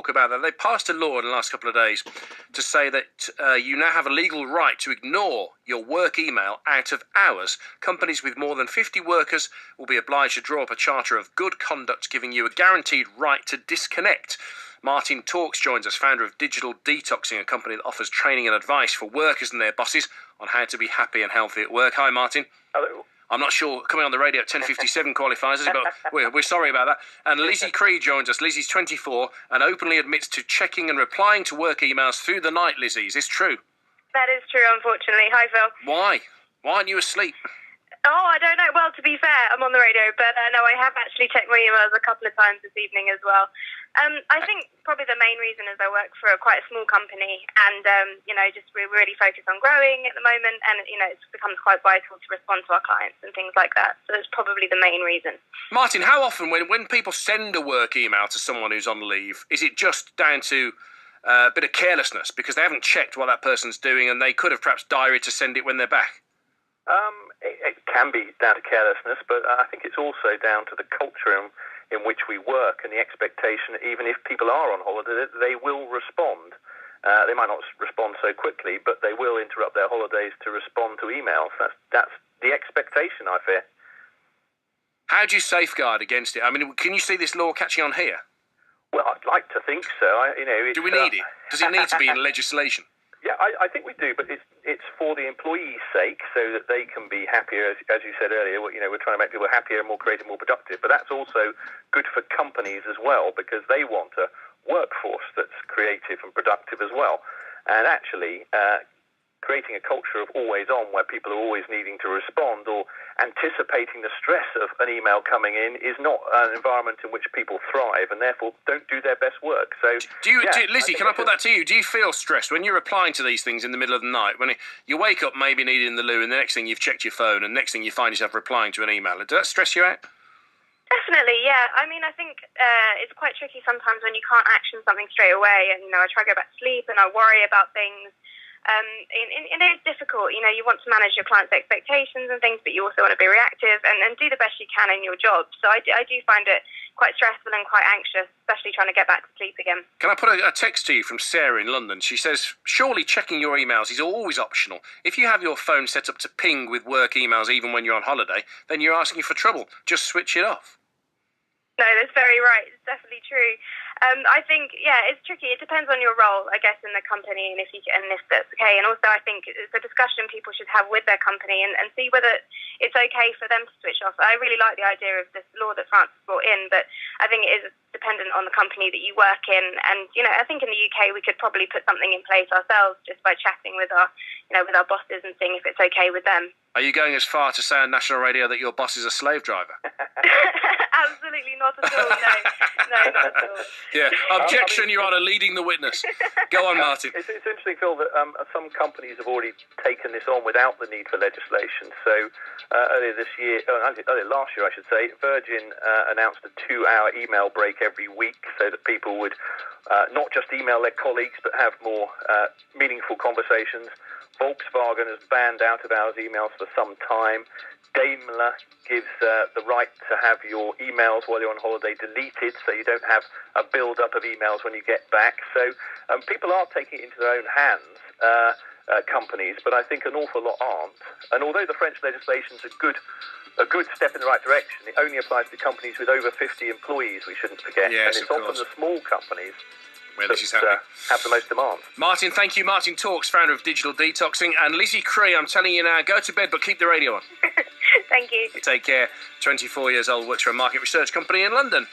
talk about that. They passed a law in the last couple of days to say that you now have a legal right to ignore your work email out of hours. Companies with more than 50 workers will be obliged to draw up a charter of good conduct, giving you a guaranteed right to disconnect. Martin Talks joins us, founder of Detoxing, a company that offers training and advice for workers and their bosses on how to be happy and healthy at work. Hi, Martin. Hello. I'm not sure, coming on the radio at 10:57 qualifies us, but we're sorry about that. And Lizzie Cree joins us. Lizzie's 24 and openly admits to checking and replying to work emails through the night, Lizzie. Is this true? That is true, unfortunately. Hi, Phil. Why? Why aren't you asleep? Oh, I don't know. Well, to be fair, I'm on the radio, but no, I have actually checked my emails a couple of times this evening as well. I think probably the main reason is I work for quite a small company, and just we're really focused on growing at the moment, and it becomes quite vital to respond to our clients and things like that. So that's probably the main reason. Martin, how often when people send a work email to someone who's on leave, is it just down to a bit of carelessness because they haven't checked what that person's doing and they could have perhaps diaried to send it when they're back? It can be down to carelessness, but I think it's also down to the culture in which we work and the expectation, even if people are on holiday, that they will respond. They might not respond so quickly, but they will interrupt their holidays to respond to emails. That's the expectation, I fear. How do you safeguard against it? I mean, can you see this law catching on here? Well, I'd like to think so. Do we need it? Does it need to be in legislation? Yeah, I think we do, but it's for the employees' sake, so that they can be happier. As you said earlier, we're trying to make people happier, more creative, more productive. But that's also good for companies as well, because they want a workforce that's creative and productive as well. And actually, creating a culture of always on, where people are always needing to respond or anticipating the stress of an email coming in, is not an environment in which people thrive and therefore don't do their best work. So, Lizzie, can I put that to you? Do you feel stressed when you're replying to these things in the middle of the night, when you wake up maybe needing the loo and the next thing you've checked your phone and next thing you find yourself replying to an email? Does that stress you out? Definitely, yeah. I mean, I think it's quite tricky sometimes when you can't action something straight away, and I try to go back to sleep and I worry about things. And it's difficult, you want to manage your clients' expectations and things, but you also want to be reactive and do the best you can in your job. So I do find it quite stressful and quite anxious, especially trying to get back to sleep again. Can I put a text to you from Sarah in London? She says, surely checking your emails is always optional. If you have your phone set up to ping with work emails even when you're on holiday, then you're asking for trouble. Just switch it off. No, that's very right. It's definitely true. I think, it's tricky. It depends on your role, I guess, in the company and if that's okay. And also, I think it's a discussion people should have with their company and see whether it's okay for them to switch off. I really like the idea of this law that France brought in, but I think it is dependent on the company that you work in. And, I think in the UK we could probably put something in place ourselves just by chatting with our bosses and seeing if it's okay with them. Are you going as far to say on national radio that your boss is a slave driver? Absolutely not at all, no, not at all. Yeah, objection, Your Honour, leading the witness. Go on, Martin. It's interesting, Phil, that some companies have already taken this on without the need for legislation. So earlier last year, I should say, Virgin announced a 2-hour email break every week so that people would not just email their colleagues but have more meaningful conversations. Volkswagen has banned out-of-hours emails for some time. Daimler gives the right to have your emails while you're on holiday deleted, so you don't have a build-up of emails when you get back. So people are taking it into their own hands, companies, but I think an awful lot aren't. And although the French legislation is a good step in the right direction, it only applies to companies with over 50 employees, we shouldn't forget. Yes, and it's often the small companies where this is happening. Have the most demand. Martin, thank you. Martin Talks, founder of Digital Detoxing. And Lizzie Cree, I'm telling you now, go to bed, but keep the radio on. Thank you. Take care. 24 years old, works for a market research company in London.